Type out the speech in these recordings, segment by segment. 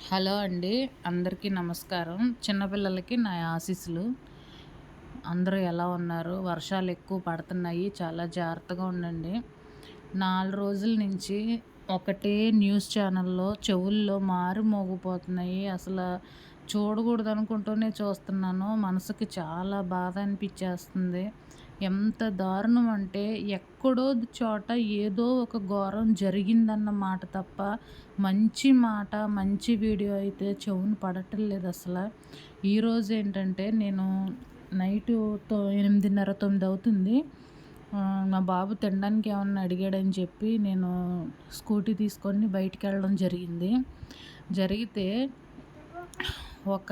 Hello అండి. అందరికీ నమస్కారం. చిన్నపిల్లలకి నా ఆశీస్సులు. అందరూ ఎలా ఉన్నారు? వర్షాలు ఎక్కువ పడుతున్నాయి. చాలా జాగ్రత్తగా ఉండండి. 4 రోజుల నుంచి ఒకటే న్యూస్ ఛానల్‌లో చెవుల్లో మోగిపోతున్నాయి. చూడకూడదనుకుంటూనే చూస్తున్నాను. మనసుకి చాలా బాధ అనిపిచ్చేస్తుంది. ఎంత దారుణం అంటే ఎక్కడో చోట ఏదో ఒక ఘోరం జరిగిందన్న మాట తప్ప మంచి మాట, మంచి వీడియో అయితే చెవున పడటం లేదసల. ఈరోజేంటంటే నేను నైటు 8:30, 9 అవుతుంది. మా బాబు తినడానికి ఏమన్నా అడిగాడని చెప్పి నేను స్కూటీ తీసుకొని బయటికెళ్ళడం జరిగింది. జరిగితే ఒక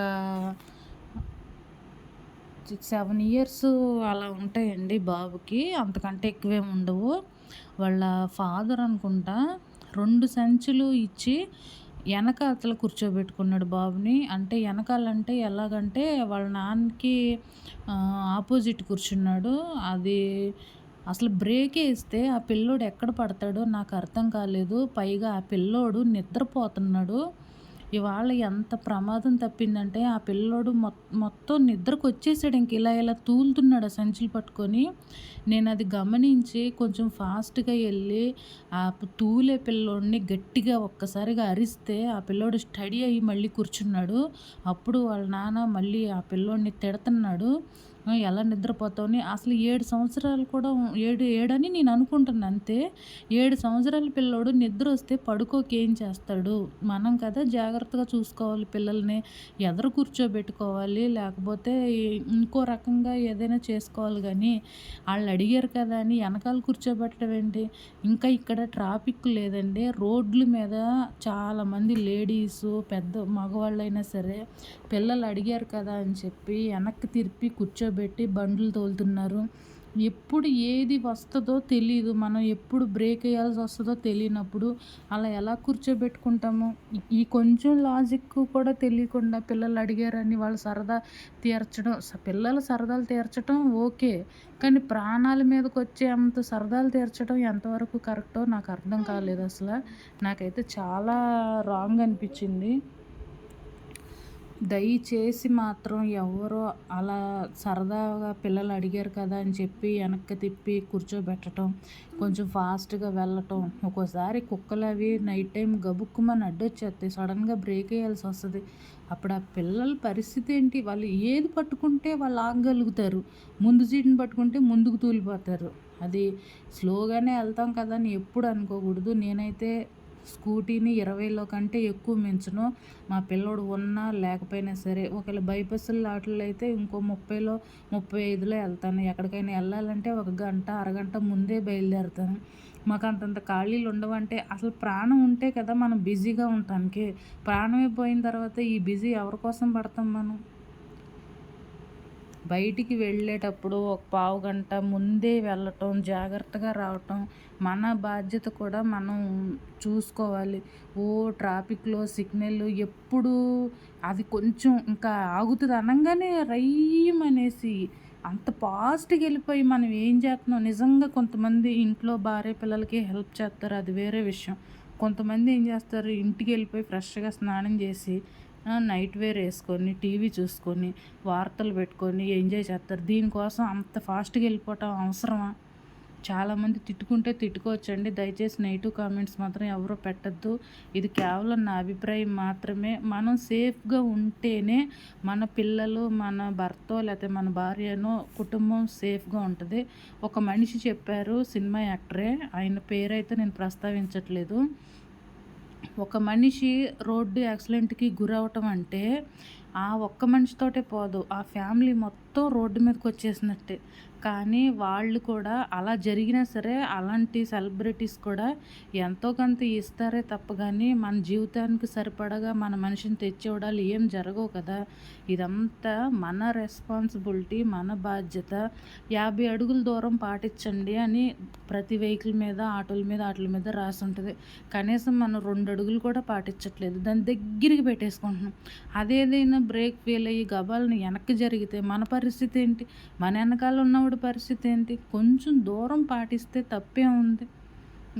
7 ఇయర్స్ అలా ఉంటాయండి బాబుకి. అంతకంటే ఎక్కువేమి ఉండవు. వాళ్ళ ఫాదర్ అనుకుంటా 2 సంచులు ఇచ్చి ఎనకాతల కూర్చోబెట్టుకున్నాడు బాబుని. అంటే ఎనకాలంటే ఎలాగంటే వాళ్ళ నాన్నకి ఆపోజిట్ కూర్చున్నాడు. అది అసలు బ్రేకేస్తే ఆ పిల్లోడు ఎక్కడ పడతాడో నాకు అర్థం కాలేదు. పైగా ఆ పిల్లోడు నిద్రపోతున్నాడు. ఇవాళ ఎంత ప్రమాదం తప్పిందంటే ఆ పిల్లోడు మొత్తం నిద్రకొచ్చేసాడు. ఇంక ఇలా ఇలా తూలుతున్నాడు ఆ సంచులు పట్టుకొని. నేనది గమనించి కొంచెం ఫాస్ట్‌గా ఎళ్ళి తూలే పిల్లోడిని గట్టిగా ఒక్కసారిగా అరిస్తే ఆ పిల్లోడు స్టడీ అయ్యి మళ్ళీ కూర్చున్నాడు. అప్పుడు వాళ్ళ నాన్న మళ్ళీ ఆ పిల్లోడిని తిడతన్నాడు. ఎలా నిద్రపోతావు అని. అసలు 7 సంవత్సరాలు కూడా 7 అని నేను అనుకుంటున్నా అంతే. 7 సంవత్సరాల పిల్లోడు నిద్రొస్తే పడుకోక ఏం చేస్తాడు? మనం కదా జాగ్రత్తగా చూసుకోవాలి పిల్లల్ని. ఎదర కూర్చోబెట్టుకోవాలి. లేకపోతే ఇంకో రకంగా ఏదైనా చేసుకోవాలి గానీ, ఆళ్ళడిగారు కదా అని ఎనకాల కూర్చోబెట్టడం ఏంటి? ఇంకా ఇక్కడ ట్రాఫిక్ లేదండి. రోడ్ల మీద చాలామంది లేడీసు, పెద్ద మగవాళ్ళైనా సరే పిల్లలు అడిగారు కదా అని చెప్పి వెనక్కి తిప్పి కూర్చోబెట్టి బండ్లు తోలుతున్నారు. ఎప్పుడు ఏది వస్తదో తెలీదు. మనం ఎప్పుడు బ్రేక్ ఎయ్యాల్సి వస్తదో తెలియనప్పుడు అలా ఎలా కూర్చోబెట్టుకుంటాము? ఈ కొంచెం లాజిక్ కూడా తెలియకుండా పిల్లలు అడిగారని వాళ్ళ సరదా తీర్చడం పిల్లల సరదాలు తీర్చటం ఓకే. కానీ ప్రాణాల మీదకొచ్చే అంత సరదాలు తీర్చడం ఎంతవరకు కరెక్టో నాకు అర్థం కాలేదసల. నాకైతే చాలా రాంగ్ అనిపిచ్చింది. దయచేసి మాత్రం ఎవ్వరూ అలా సరదాగా పిల్లలు అడిగారు కదా అని చెప్పి వెనక్కి తిప్పి కూర్చోబెట్టడం, కొంచెం ఫాస్ట్‌గా వెళ్ళటం. ఒక్కోసారి కుక్కలవి నైట్ టైం గబుక్కుమని అడ్డొచ్చేస్తాయి. సడన్‌గా బ్రేక్ ఎయ్యాల్సొస్తది. అప్పుడు ఆ పిల్లల పరిస్థితి ఏంటి? వాళ్ళు ఏది పట్టుకుంటే వాళ్ళు ఆగగలుగుతారు. ముందు సీటుని పట్టుకుంటే ముందుకు తూలిపోతారు. అది స్లోగానే ఎళ్తాం కదా అని ఎప్పుడు అనుకోకూడదు. నేనైతే స్కూటీని 20లో కంటే ఎక్కువ మించను. మా పిల్లోడు ఉన్నా లేకపోయినా సరే. ఒకవేళ బైపాసుల్లో ఆటిల్లో అయితే ఇంకో 30లో, 35లో ఎళ్తాను. ఎక్కడికైనా ఎళ్ళాలంటే ఒక గంట, అరగంట ముందే బయలుదేరుతాను. మాకంతంత ఖాళీలు ఉండవంటే అసలు ప్రాణం ఉంటే కదా మనం బిజీగా ఉండటానికి. ప్రాణమే పోయిన తర్వాత ఈ బిజీ ఎవరి కోసం పడతాం మనం? బయటికి వెళ్ళేటప్పుడు ఒక పావుగంట ముందే వెళ్ళటం, జాగ్రత్తగా రావటం, మన బాధ్యత కూడా మనం చూసుకోవాలి. ట్రాఫిక్‌లో సిగ్నల్ ఎప్పుడు అది కొంచెం ఇంకా ఆగుతది అనంగానే రైయ్యమనేసి అంత ఫాస్ట్‌గా వెళ్ళిపోయి మనం ఏం చేస్తున్నాం నిజంగా కొంతమంది ఇంట్లో భార్య పిల్లలకి హెల్ప్ చేస్తారు. అది వేరే విషయం. కొంతమంది ఏం చేస్తారు ఇంటికెళ్ళిపోయి ఫ్రెష్‌గా స్నానం చేసి నైట్ వేర్ ఏసుకొని, టీవీ చూసుకొని, వార్తలు పెట్టుకొని ఎంజాయ్ చేస్తారు. దీనికోసం అంత ఫాస్ట్‌గా వెళ్ళిపోవటం అవసరమా? చాలామంది తిట్టుకుంటే తిట్టుకోవచ్చండి. దయచేసి నెగెటివ్ కామెంట్స్ మాత్రం ఎవరు పెట్టొద్దు. ఇది కేవలం నా అభిప్రాయం మాత్రమే. మనం సేఫ్‌గా ఉంటేనే మన పిల్లలు, మన భర్తో లేతే మన భార్యనో, కుటుంబం సేఫ్‌గా ఉంటది. ఒక మనిషి చెప్పారు, సినిమా యాక్టరే. ఆయన పేరైతే నేను ప్రస్తావించట్లేదు. ఒక మనిషి రోడ్డు యాక్సిడెంట్‌కి గురవ్వటం అంటే, ఆ ఒక్క మనిషితోటే పోదు. ఆ ఫ్యామిలీ మొత్తం రోడ్డు మీదకొచ్చేసినట్టే. కానీ వాళ్ళు కూడా అలా జరిగినా సరే, అలాంటి సెలబ్రిటీస్ కూడా ఎంతో కొంత ఇస్తారే తప్ప గానీ, మన జీవితానికి సరిపడగా మన మనిషిని తెచ్చివ్వడాలు ఏం జరగవు కదా! ఇదంతా మన రెస్పాన్సిబిలిటీ, మన బాధ్యత. 50 అడుగుల దూరం పాటించండి అని ప్రతి వెహికల్ మీద, ఆటోల మీద, ఆటిల మీద రాసుంటది. కనీసం మనం 2 అడుగులు కూడా పాటించట్లేదు. దాని దగ్గరికి పెట్టేసుకుంటున్నాం. అదేదైనా బ్రేక్ ఫెయిల్ అయ్యి గబాల్న వెనక్కి జరిగితే మన పరిస్థితి ఏంటి? మన ఎనకాల ఉన్నవాడి పరిస్థితి ఏంటి? కొంచెం దూరం పాటిస్తే తప్పేముంది?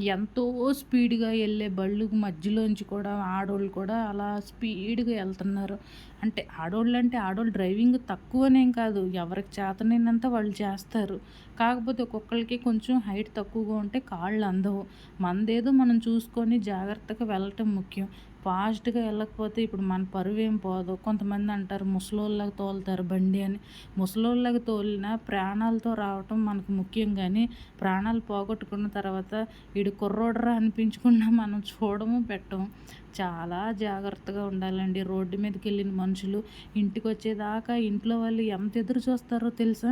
ఎంతో స్పీడ్‌గా యెళ్ళే బళ్ళు మధ్యలోంచి కూడా ఆడోళ్ళు కూడా అలా స్పీడ్‌గా యెళ్తున్నారు. అంటే ఆడోళ్ళంటే ఆడోళ్ళు డ్రైవింగ్ తక్కువనేం కాదు. ఎవరికి చేతనైనంత వాళ్ళు చేస్తారు. కాకపోతే ఒక్కొక్కళ్ళకి కొంచెం హైట్ తక్కువగా ఉంటే కాళ్ళు అందవు. మనదేదో మనం చూసుకొని జాగ్రత్తగా వెళ్ళటం ముఖ్యం. ఫాస్ట్‌గా వెళ్ళకపోతే ఇప్పుడు మన పరువేం పోదు. కొంతమంది అంటారు ముసలోళ్ళలాగా తోలుతారు బండి అని. ముసలోళ్ళలాగా తోలినా ప్రాణాలతో రావటం మనకు ముఖ్యం గానీ, ప్రాణాలు పోగొట్టుకున్న తర్వాత ఈడు కుర్రోడురా అనిపించకుండా మనం చూడము, పెట్టము. చాలా జాగ్రత్తగా ఉండాలండి. రోడ్డు మీదకెళ్ళిన మనుషులు ఇంటికొచ్చేదాకా ఇంట్లో వాళ్ళు ఎంత ఎదురు చూస్తారో తెలుసా?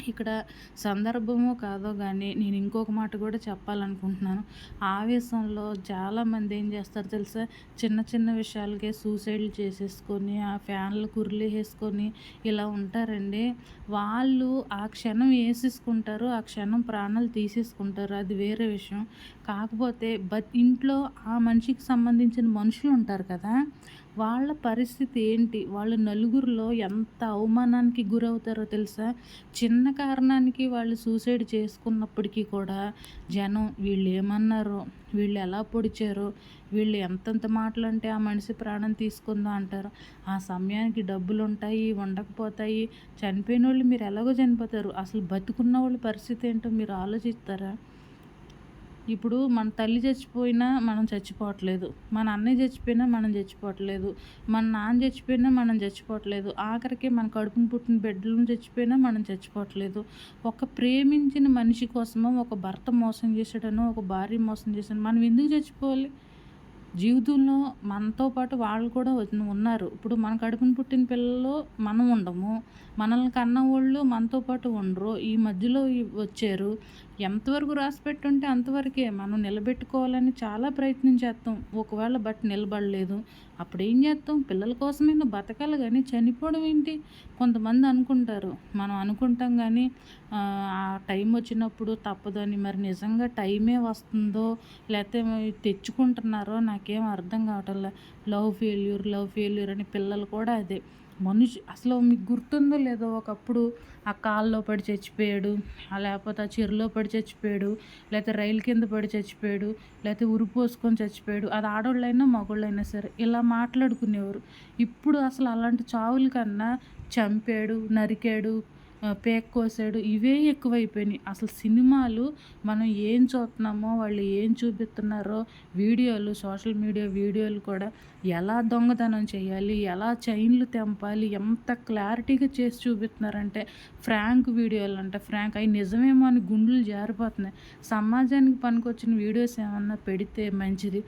ఇక్కడ సందర్భమో కాదో గానీ, నేను ఇంకొక మాట కూడా చెప్పాలనుకుంటున్నాను. ఆవేశంలో చాలామంది ఏం చేస్తారో తెలుసా? చిన్న చిన్న విషయాలకే సూసైడ్‌లు చేసేసుకొని, ఆ ఫ్యాన్‌లు కుర్లేసేసుకొని ఇలా ఉంటారండి. వాళ్ళు ఆ క్షణం ఏసేసుకుంటారు. ఆ క్షణం ప్రాణాలు తీసేసుకుంటారు. అది వేరే విషయం. కాకపోతే ఇంట్లో ఆ మనిషికి సంబంధించిన మనుషులుంటారు కదా! వాళ్ళ పరిస్థితి ఏంటి? వాళ్ళు నలుగురిలో ఎంత అవమానానికి గురవుతారో తెలుసా? చిన్న కారణానికి వాళ్ళు సూసైడ్ చేసుకున్నప్పటికీ కూడా జనం వీళ్ళేమన్నారో, వీళ్ళెలా పొడిచారో, వీళ్ళు ఎంతెంత మాటలంటే ఆ మనిషి ప్రాణం తీసుకుందో అంటారు. ఆ సమయానికి డబ్బులుంటాయి, ఉండకపోతాయి. చనిపోయినోళ్ళు మీరు ఎలాగో చనిపోతారు. అసలు బతికున్నోళ్ళ పరిస్థితి ఏంటో మీరు ఆలోచిస్తారా? ఇప్పుడు మన తల్లి చచ్చిపోయినా మనం చచ్చిపోవట్లేదు. మన అన్నయ్య చచ్చిపోయినా మనం చచ్చిపోవట్లేదు. మన నాన్న చచ్చిపోయినా మనం చచ్చిపోవట్లేదు. ఆఖరికి మన కడుపున పుట్టిన బిడ్డలు చచ్చిపోయినా మనం చచ్చిపోవట్లేదు. ఒక ప్రేమించిన మనిషి కోసమో, ఒక భర్త మోసం చేసాడనో, ఒక భార్య మోసం చేసాడనో మనం ఎందుకు చచ్చిపోవాలి? జీవితంలో మనతో పాటు వాళ్ళు కూడా ఉన్నారు. ఇప్పుడు మన కడుపున పుట్టిన పిల్లలు మనం ఉండము. మనల్ని కన్నవోళ్ళు మనతో పాటు ఉండరు. ఈ మధ్యలో వచ్చారు. ఎంతవరకు రాసిపెట్టుంటే అంతవరకే. మనం నిలబెట్టుకోవాలని చాలా ప్రయత్నం చేస్తాం. ఒకవేళ నిలబడలేదు. అప్పుడేం చేస్తాం? పిల్లల కోసమైనా బతకాలి గానీ చనిపోవడం ఏంటి? కొంతమంది అనుకుంటారు. మనం అనుకుంటాం గానీ ఆ టైం వచ్చినప్పుడు తప్పదని. మరి నిజంగా టైమే వస్తుందో లేతే తెచ్చుకుంటున్నారో నాకేం అర్థం కావటంలే. లవ్ ఫెయిల్యూర్ అని పిల్లలు కూడా అదే. అసలు మీకు గుర్తుందో లేదో ఒకప్పుడు ఆ కాల్లో పడి చచ్చిపోయాడు, లేకపోతే ఆ చెరువులో పడి చచ్చిపోయాడు, లేతే రైలు కింద పడి చచ్చిపోయాడు, లేతే ఉరి పోసుకొని చచ్చిపోయాడు. అది ఆడోళ్ళైనా మగోళ్ళైనా సరే ఇలా మాట్లాడుకునేవారు. ఇప్పుడు అసలు అలాంటి చావుల కన్నా చంపాడు, నరికాడు, పేక కోసాడు ఇవే ఎక్కువైపోయినాయి. అసలు సినిమాలు మనం ఏం చూస్తున్నామో, వాళ్ళు ఏం చూపిస్తున్నారో వీడియోలు, సోషల్ మీడియా వీడియోలు కూడా ఎలా దొంగతనం చేయాలి, ఎలా చైన్‌లు తెంపాలి, ఎంత క్లారిటీగా చేసి చూపిస్తున్నారంటే వీడియోలంట. అయి నిజమేమో అని గుండెలు జారిపోతున్నాయి. సమాజానికి పనికొచ్చిన వీడియోస్ ఏమన్నా పెడితే మంచిది.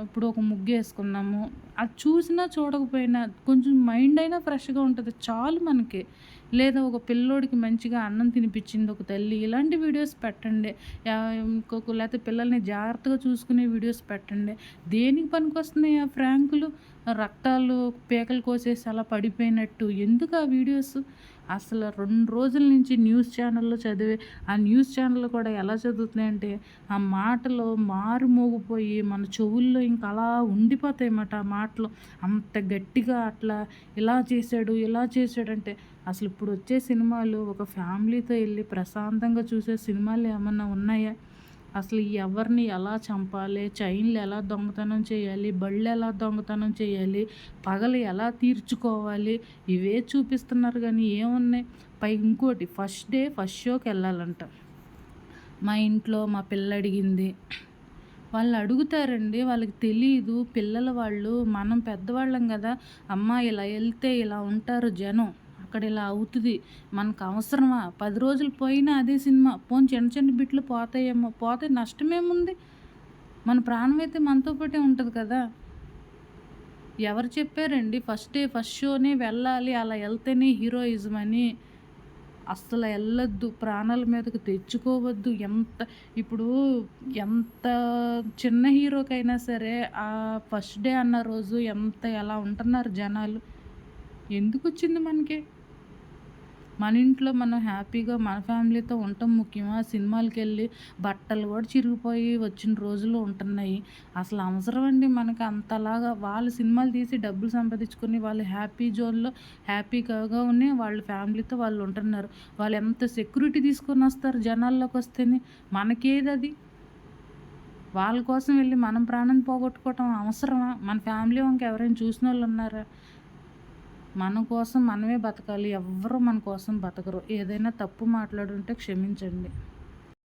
ఇప్పుడు ఒక ముగ్గేసుకున్నాము. అది చూసినా చూడకపోయినా కొంచెం మైండ్ అయినా ఫ్రెష్‌గా ఉంటది. చాలు మనకి. లేదా ఒక పిల్లోడికి మంచిగా అన్నం తినిపించింది ఒక తల్లి. ఇలాంటి వీడియోస్ పెట్టండి. లేతే పిల్లల్ని జాగ్రత్తగా చూసుకునే వీడియోస్ పెట్టండి. దేనికి పనికొస్తున్నాయి ఆ ఫ్రాంకులు? రక్తాలు పేకలు కోసేసి అలా పడిపోయినట్టు. ఎందుకు ఆ వీడియోస్? అసలు 2 రోజుల నుంచి న్యూస్ ఛానల్‌లో చదివే ఆ న్యూస్ ఛానల్‌లు కూడా ఎలా చదువుతున్నాయంటే, ఆ మాటలు మారుమోగిపోయి మన చెవుల్లో ఇంక అలా ఉండిపోతాయన్నమాట ఆ మాటలు. అంత గట్టిగా అట్లా ఇలా చేశాడు, ఇలా చేశాడంటే అసలు ఇప్పుడు వచ్చే సినిమాలు ఒక ఫ్యామిలీతో వెళ్ళి ప్రశాంతంగా చూసే సినిమాలు ఏమన్నా ఉన్నాయా? అసలు ఎవరిని ఎలా చంపాలి, చైన్లు ఎలా దొంగతనం చేయాలి, బళ్ళు ఎలా దొంగతనం చేయాలి, పగలు ఎలా తీర్చుకోవాలి, ఇవే చూపిస్తున్నారు కానీ ఏమున్నాయి? ఇంకోటి ఫస్ట్ షోకి వెళ్ళాలంట. మా ఇంట్లో మా పిల్ల అడిగింది. వాళ్ళు అడుగుతారండి. వాళ్ళకి తెలీదు. వాళ్ళు మనం పెద్దవాళ్ళం కదా! అమ్మ ఇలా వెళ్తే ఇలా ఉంటారు జనం. అక్కడ ఇలా అవుతది. మనకు అవసరమా? 10 రోజులు పోయినా అదే సినిమా. పోనీ చిన్న చిన్న బిట్లు పోతాయేమో. పోతే నష్టమేముంది? మన ప్రాణం అయితే మనతో పాటే ఉంటది కదా! ఎవరు చెప్పారండి ఫస్ట్ షోనే వెళ్ళాలి. అలా ఎళ్తేనే హీరోయిజం అని. అస్సలు ఎళ్ళొద్దు. ప్రాణాల మీదకి తెచ్చుకోవద్దు. ఇప్పుడు ఎంత చిన్న హీరోకైనా సరే ఫస్ట్ డే అన్న రోజు ఎలా ఉంటున్నారు జనాలు. ఎందుకొచ్చింది మనకి? మన ఇంట్లో మనం హ్యాపీగా మన ఫ్యామిలీతో ఉండటం ముఖ్యమా? సినిమాలకెళ్ళి బట్టలు కూడా చిరిగిపోయి వచ్చిన రోజులు ఉంటున్నాయి. అసలు అవసరం అండి మనకు అంతలాగా? వాళ్ళు సినిమాలు తీసి డబ్బులు సంపాదించుకొని వాళ్ళు హ్యాపీ జోన్‌లో హ్యాపీగా వాళ్ళ ఫ్యామిలీతో వాళ్ళు ఉంటున్నారు. వాళ్ళు ఎంత సెక్యూరిటీ తీసుకొనొస్తారు జనాల్లోకొస్తేనే. మనకేదది? వాళ్ళ కోసం వెళ్లి మనం ప్రాణం పోగొట్టుకోవటం అవసరమా? మన ఫ్యామిలీ ఇంకెవరైనా చూసినోళ్ళున్నారా? మన కోసం మనమే బతకాలి. ఎవ్వరు మన కోసం బతకరు. ఏదైనా తప్పు మాట్లాడుంటే క్షమించండి.